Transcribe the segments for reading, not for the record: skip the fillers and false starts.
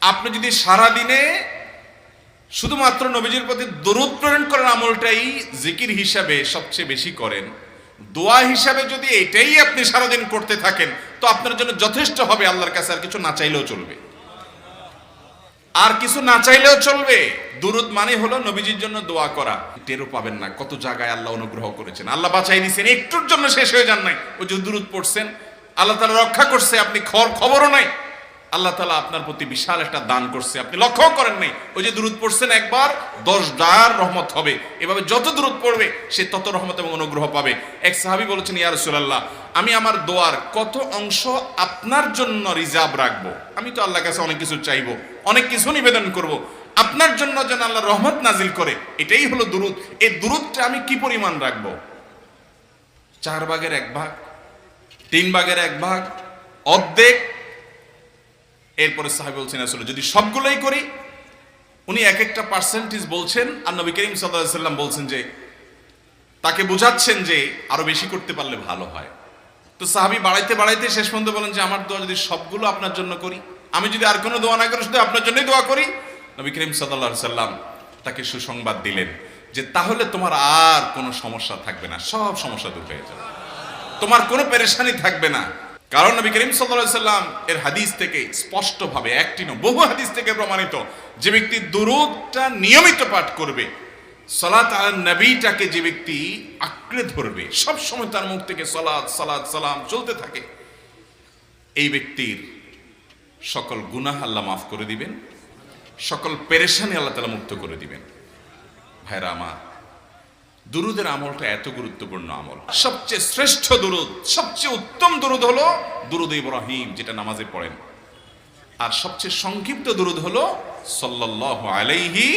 আপনি যদি সারা দিনে শুধুমাত্র নবীজির প্রতি দরুদ প্রেরণ করার আমলটাই জিকির হিসাবে সবচেয়ে বেশি করেন, দোয়া হিসাবে যদি এটাই আপনি সারাদিন করতে থাকেন, তো আপনার জন্য যথেষ্ট হবে আল্লাহর কাছে। আর কিছু না চাইলেও চলবে, আর কিছু না চাইলেও চলবে। দুরুদ মানে হলো নবীজির জন্য দোয়া করা। টেরও পাবেন না কত জায়গায় আল্লাহ অনুগ্রহ করেছেন, আল্লাহ বাঁচাই দিয়েছেন, একটুর জন্য শেষ হয়ে যান নাই। ওই যে দুরুদ পড়ছেন, আল্লাহ তাআলা রক্ষা করছে, আপনি খবরও নাই। আল্লাহ তাআলা আপনার প্রতি বিশাল একটা দান করছে, আপনি লক্ষ্য করেন নাই। ওই যে দুরুদ পড়ছেন একবার, 10 রহমত হবে। এভাবে যত দুরুদ পড়বে সে তত রহমত এবং অনুগ্রহ পাবে। এক সাহাবী বলেছেন, ইয়া রাসূলুল্লাহ, আমি আমার দোয়ার কত অংশ আপনার জন্য রিজার্ভ রাখবো? আমি তো আল্লাহর কাছে অনেক কিছু চাইবো, অনেক কিছু নিবেদন করব, আপনার জন্য যেন আল্লাহ রহমত নাজিল করে, এটাই হলো দুরুদ। এই দুরুদটা আমি কি পরিমাণ রাখবো? 4/1 3/1, অর্ধেক? এরপরে সাহাবী বলছেন, আসলে যদি সবগুলোই করি, উনি এক একটা পার্সেন্টেজ বলছেন, আর নবী করিম সাল্লাল্লাহু আলাইহি ওয়াসাল্লাম বলছেন যে, তাকে বোঝাচ্ছেন যে আরো বেশি করতে পারলে ভালো হয়। তো সাহাবী বাড়াইতে বাড়াইতে শেষ পর্যন্ত বলেন যে, আমার দোয়া যদি সবগুলো আপনার জন্য করি, আমি যদি আর কোনো দোয়া না করি, শুধু আপনার জন্যই দোয়া করি, নবী করিম সাল্লাল্লাহু আলাইহি ওয়াসাল্লাম তাকে সুসংবাদ দিলেন যে, তাহলে তোমার আর কোনো সমস্যা থাকবে না, সব সমস্যা দূর হয়ে যাবে, তোমার কোনো পেরেশানি থাকবে না। কারণ নবী করিম সাল্লাল্লাহু আলাইহি ওয়াসাল্লাম এর হাদিস থেকে স্পষ্টভাবে, একটি নয় বহু হাদিস থেকে প্রমাণিত, যে ব্যক্তি দুরূদটা নিয়মিত পাঠ করবে, সালাত আলান নবীটাকে যে ব্যক্তি আঁকড়ে ধরবে, সব সময় তার মুখ থেকে সালাত সালাত সালাম চলতে থাকে, এই ব্যক্তির সকল গুনাহ আল্লাহ মাফ করে দিবেন, সকল পেরেশানি আল্লাহ তাআলা মুক্ত করে দিবেন। ভাইরা আমার, দুরুদের আমলটা এত গুরুত্বপূর্ণ আমল। সবচেয়ে শ্রেষ্ঠ দুরুদ, সবচেয়ে উত্তম দুরুদ হলো দুরুদ ইব্রাহিম, যেটা নামাজে পড়েন। আর সবচেয়ে সংক্ষিপ্ত দুরুদ হলো সাল্লাল্লাহু আলাইহি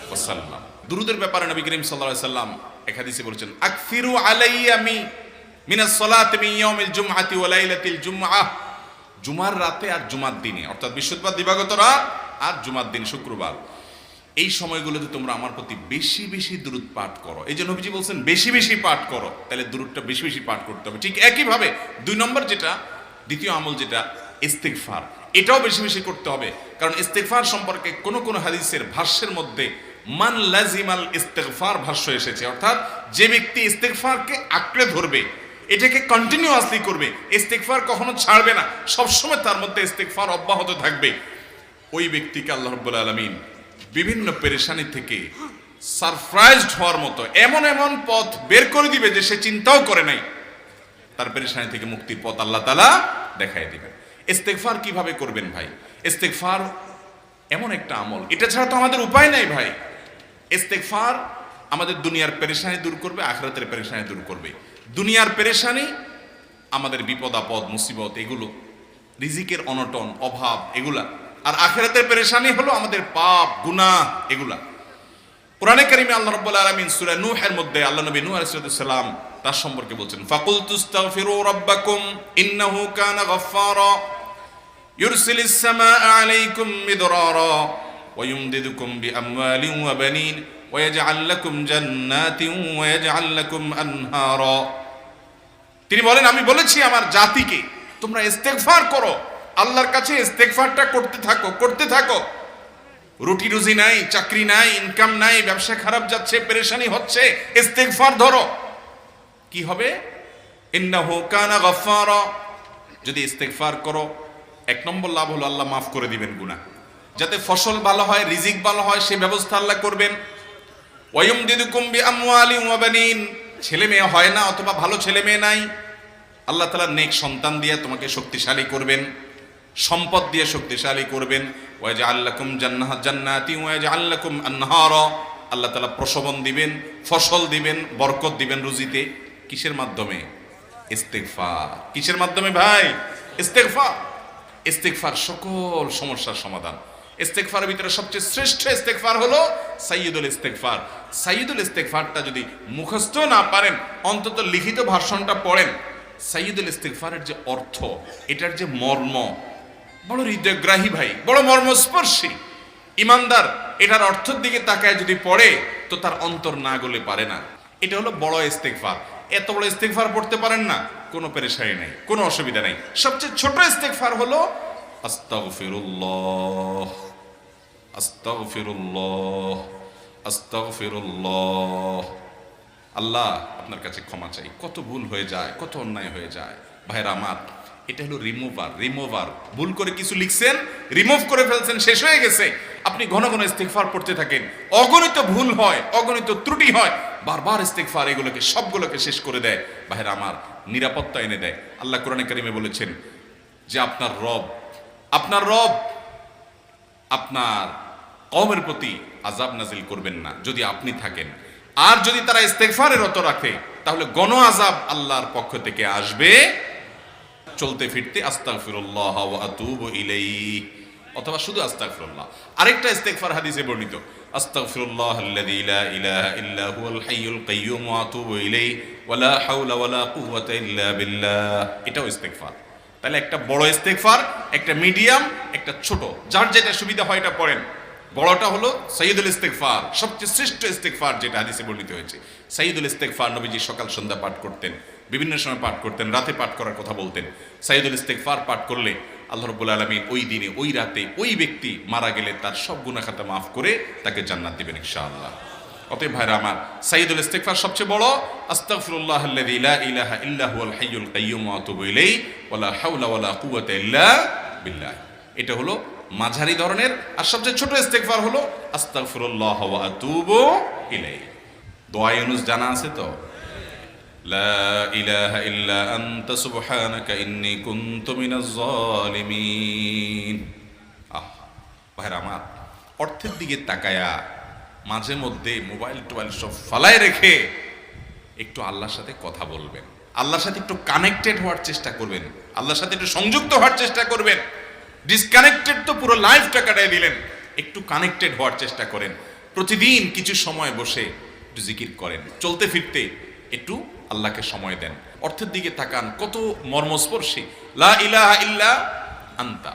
ওয়াসাল্লাম। দুরুদের ব্যাপারে নবী করিম সাল্লাল্লাহু আলাইহি ওয়াসাল্লাম এক হাদিসে বলেছেন, আকসিরু আলাইয়া মিনাস সালাতি মিন ইয়াউমিল জুমআতি ওয়া লাইলাতিল জুমআহ। জুমার রাতে আর জুমার দিনে, অর্থাৎ বৃহস্পতিবার দিবাগত রাত আর জুমার দিন শুক্রবার, এই সময়গুলোতে তোমরা আমার প্রতি বেশি বেশি দুরূদ পাঠ করো। এই যে নবীজি বলছেন বেশি বেশি পাঠ করো, তাহলে দুরূদটা বেশি বেশি পাঠ করতে হবে। ঠিক একইভাবে 2 নম্বর যেটা, দ্বিতীয় আমল যেটা ইস্তিগফার, এটাও বেশি বেশি করতে হবে। কারণ ইস্তিগফার সম্পর্কে কোন কোন হাদিসের ভাষ্যের মধ্যে মান লাজিমাল ইস্তিগফার ভাষ্য এসেছে, অর্থাৎ যে ব্যক্তি ইস্তিগফারকে আঁকড়ে ধরবে, এটাকে কন্টিনিউয়াসলি করবে, ইস্তিগফার কখনো ছাড়বে না, সবসময় তার মধ্যে ইস্তিগফার অব্যাহত থাকবে, ওই ব্যক্তিকে আল্লাহ রাব্বুল আলামিন বিভিন্ন পেরেশানি থেকে সারপ্রাইজড হওয়ার মতো এমন এমন পথ বের করে দিবে যে সে চিন্তাও করে নাই। তার পেরেশানি থেকে মুক্তির পথ আল্লাহ তাআলা দেখায় দিবেন। ইস্তিগফার কিভাবে করবেন ভাই? ইস্তিগফার এমন একটা আমল, এটা ছাড়া তো আমাদের উপায় নাই ভাই। ইস্তিগফার আমাদের দুনিয়ার পেরেশানি দূর করবে, আখিরাতের পেরেশানি দূর করবে। দুনিয়ার পেরেশানি, আমাদের বিপদ আপদ মুসিবত, এগুলো, রিজিকের অনটন অভাব, এগুলা। আর আখিরাতের পেরেশানি হলো আমাদের পাপ গুনাহ, এগুলা। কোরআনে কারিমে আল্লাহ রাব্বুল আলামিন সূরা নূহের মধ্যে আল্লাহ নবী নূহ আলাইহিস সালাম তার সম্পর্কে বলছেন, ফাকুলতুস্তাগফিরু রাব্বাকুম ইন্নাহু কানা গাফফারা ইউরসিলিস সামাআ আলাইকুম মিদরারা ওয়া ইউমদিদুকুম বিআমওয়ালিন ওয়া বানিন ওয়া ইয়াজআল লাকুম জান্নাতিন ওয়া ইয়াজআল লাকুম আনহারা। তিনি বলেন, আমি বলেছি আমার জাতিকে তোমরা ইস্তিগফার করো, আল্লাহর কাছে ইস্তিগফারটা করতে থাকো। রুটি রুজি নাই, চাকরি নাই, ইনকাম নাই, ব্যবসা খারাপ যাচ্ছে, পেরেশানি হচ্ছে, ইস্তিগফার ধরো, কি হবে? ইন্নাহু কানা গাফফারা। যদি ইস্তিগফার করো, 1 নম্বর লাভ হলো আল্লাহ মাফ করে দিবেন গুনাহ। যাতে ফসল ভালো হয়, রিজিক ভালো হয়, সেই ব্যবস্থা আল্লাহ করবেন। ওয়া ইউমদিদুকুম বিআমওয়ালিন ওয়া বানিন, ছেলে মেয়ে হয় না অথবা ভালো ছেলে মেয়ে নাই, আল্লাহ তাআলা নেক সন্তান দিয়ে তোমাকে শক্তিশালী করবেন, সম্পদ দিয়ে শক্তিশালী করবেন। ওয়া ইয়াজআল লাকুম জান্নাতিন ওয়া ইয়াজআল লাকুম আনহারা, আল্লাহ তাআলা প্রসবন দিবেন, ফসল দিবেন, বরকত দিবেন রুজিতে। কিসের মাধ্যমে? ইস্তিগফার। কিসের মাধ্যমে ভাই? ইস্তিগফার। ইস্তিগফার সকল সমস্যার সমাধান। ইস্তিগফারের ভিতরে সবচেয়ে শ্রেষ্ঠ ইস্তিগফার হলো সাইয়্যিদুল ইস্তিগফার। সাইয়্যিদুল ইস্তিগফারটা যদি মুখস্থ না পারেন, অন্তত লিখিত ভাষণটা পড়েন। সাইয়্যিদুল ইস্তিগফারের যে অর্থ, এটার যে মর্ম, বড় হৃদয়গ্রাহী ভাই, বড় মর্মস্পর্শী। ইমানদার এটার অর্থের দিকে তাকায় যদি পড়ে, তো তার অন্তর না গলে পারে না। এটা হলো বড় ইস্তিগফার। এত বড় ইস্তিগফার পড়তে পারেন না, কোনো পেরেশানি নাই, কোনো অসুবিধা নাই। সবচেয়ে ছোট ইস্তিগফার হলো আস্তাগফিরুল্লাহ, আস্তাগফিরুল্লাহ, আস্তাগফিরুল্লাহ। আল্লাহ আপনার কাছে ক্ষমা চাই, কত ভুল হয়ে যায়, কত অন্যায় হয়ে যায়। ভাইরা আমার, এটা হলো রিমুভার। ভুল করে কিছু লিখছেন, রিমুভ করে ফেলছেন, শেষ হয়ে গেছে। আপনি ঘন ঘন ইস্তিগফার পড়তে থাকেন। অগণিত ভুল হয়, অগণিত ত্রুটি হয়, বারবার ইস্তিগফার এগুলোকে সবগুলোকে শেষ করে দেয়। ভাইরা আমার, নিরাপত্তা এনে দেয়। আল্লাহ কোরআনে কারিমে বলেছেন যে আপনার রব আপনার কওমের প্রতি আযাব নাজিল করবেন না যদি আপনি থাকেন। আর যদি তারা ইস্তেগফারে রত রাখে তাহলে গণ আযাব আল্লাহর পক্ষ থেকে আসবে। চলতে ফিরতে আস্তাগফিরুল্লাহ ওয়া আতুবু ইলাইহি, অথবা শুধু আস্তাগফিরুল্লাহ। আরেকটা ইস্তেগফার হাদিসে বর্ণিত, আস্তাগফিরুল্লাহাল্লাযী লা ইলাহা ইল্লা হুয়াল হাইয়ুল কাইয়্যুম ওয়া আতুবু ইলাইহি ওয়া লা হাওলা ওয়া লা কুওয়াতা ইল্লা বিল্লাহ। এটাও ইস্তেগফার। তাহলে একটা বড় ইস্তেগফার, একটা মিডিয়াম, একটা ছোট, যার যেটা সুবিধা হয় এটা পড়েন। বড়টা হলো সাইয়্যিদুল ইস্তেগফার, সবচেয়ে শ্রেষ্ঠ ইস্তেগফার যেটা হাদিসে বর্ণিত হয়েছে। সাইয়্যিদুল ইস্তেগফার নবীজি সকাল সন্ধ্যা পাঠ করতেন, বিভিন্ন সময় পাঠ করতেন, রাতে পাঠ করার কথা বলতেন। সাইয়্যিদুল ইস্তেগফার পাঠ করলে আল্লাহ রাব্বুল আলামিন ওই দিনে, ওই রাতে, ওই ব্যক্তি মারা গেলে তার সব গুনাহ খাতা মাফ করে তাকে জান্নাত দিবেন ইনশাআল্লাহ। অতএব ভাইরা আমার, সাইয়্যিদুল ইস্তেগফার সবচেয়ে বড়, আস্তাগফিরুল্লাহাল্লাযী লা ইলাহা ইল্লা হুয়াল হাইয়ুল কাইয়্যুম ওয়া আতুবু ইলাইহি ওয়া লা হাওলা ওয়া লা কুওয়াতা ইল্লা বিল্লাহ। এটা হলো মাঝারি ধরনের। আর সবচেয়ে ছোট ইস্তেগফার হলো আস্তাগফিরুল্লাহ ওয়া আতুবু ইলাইহি। দোয়া ইউনুস জানা আছে তো? লা ইলাহা ইল্লা আনতা সুবহানাকা ইন্নী কুনতু মিনাজ জালিমিন। ভাইরা আমার, অর্থের দিকে তাকায়া মাঝে মধ্যে মোবাইল টোবাইল সব ফালায় রেখে একটু আল্লাহর সাথে কথা বলবেন, আল্লাহর সাথে একটু কানেক্টেড হওয়ার চেষ্টা করবেন, আল্লাহর সাথে একটু সংযুক্ত হওয়ার চেষ্টা করবেন। ডিসকানেক্টেড তো পুরো লাইফটা কাটাই দিলেন, একটু কানেক্টেড হওয়ার চেষ্টা করেন। প্রতিদিন কিছু সময় বসে একটু জিকির করেন, চলতে ফিরতে একটু আল্লাহকে সময় দেন। অর্থের দিকে তাকান, কত মর্মস্পর্শী। লা ইলাহা ইল্লা আনতা,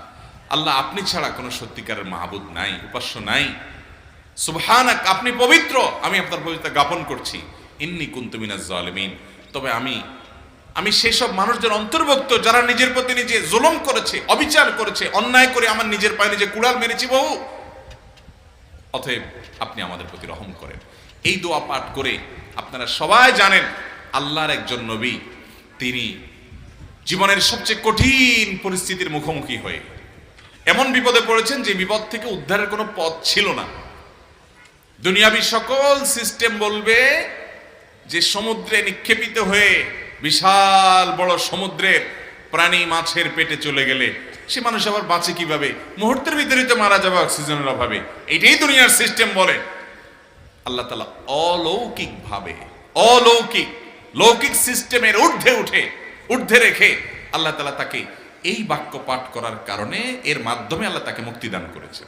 আল্লাহ আপনি ছাড়া কোনো সত্যিকারের মাহবুদ নাই, উপাস্য নাই। সুবহানাক, আপনি পবিত্র, আমি আপনার পবিত্রতা জ্ঞাপন করছি। ইন্নী কুনতু মিনাজ জালিমিন, তবে আমি সেসব মানুষদের অন্তর্ভুক্ত যারা নিজের প্রতি নিজে জুলুম করেছে, অবিচার করেছে, অন্যায় করে আমার নিজের পায়ে নিজে কুড়াল মেরেছি বহু। অতএব আপনি আমাদের প্রতি রহম করেন। এই দোয়া পাঠ করে আপনারা সবাই জানেন আল্লাহর একজন নবী, তিনি জীবনের সবচেয়ে কঠিন পরিস্থিতির মুখোমুখি হয়ে এমন বিপদে পড়েছেন যে বিপদ থেকে উদ্ধারের কোনো পথ ছিল না। দুনিয়াবী সকল সিস্টেম বলবে যে সমুদ্রে নিক্ষেপিত হয়ে বিশাল বড় সমুদ্রের প্রাণী মাছের পেটে চলে গেলে সে মানুষ আবার বাঁচে কিভাবে? মুহূর্তের ভিতরে তো মারা যাবে অক্সিজেনের অভাবে। এটাই দুনিয়ার সিস্টেম বলে। আল্লাহ তাআলা লৌকিক সিস্টেমের ঊর্ধ্বে রেখে আল্লাহ তাআলা তাকে এই বাক্য পাঠ করার কারণে, এর মাধ্যমে আল্লাহ তাকে মুক্তি দান করেছে।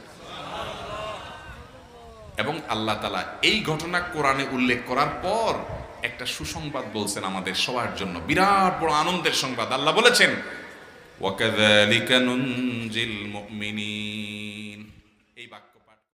এবং আল্লাহ তাআলা এই ঘটনা কোরআনে উল্লেখ করার পর একটা সুসংবাদ বলছেন আমাদের সবার জন্য, বিরাট বড় আনন্দের সংবাদ। আল্লাহ বলেছেন, ওয়াকাযালিকা নুনজিল মুমিনিন। এই বাক্য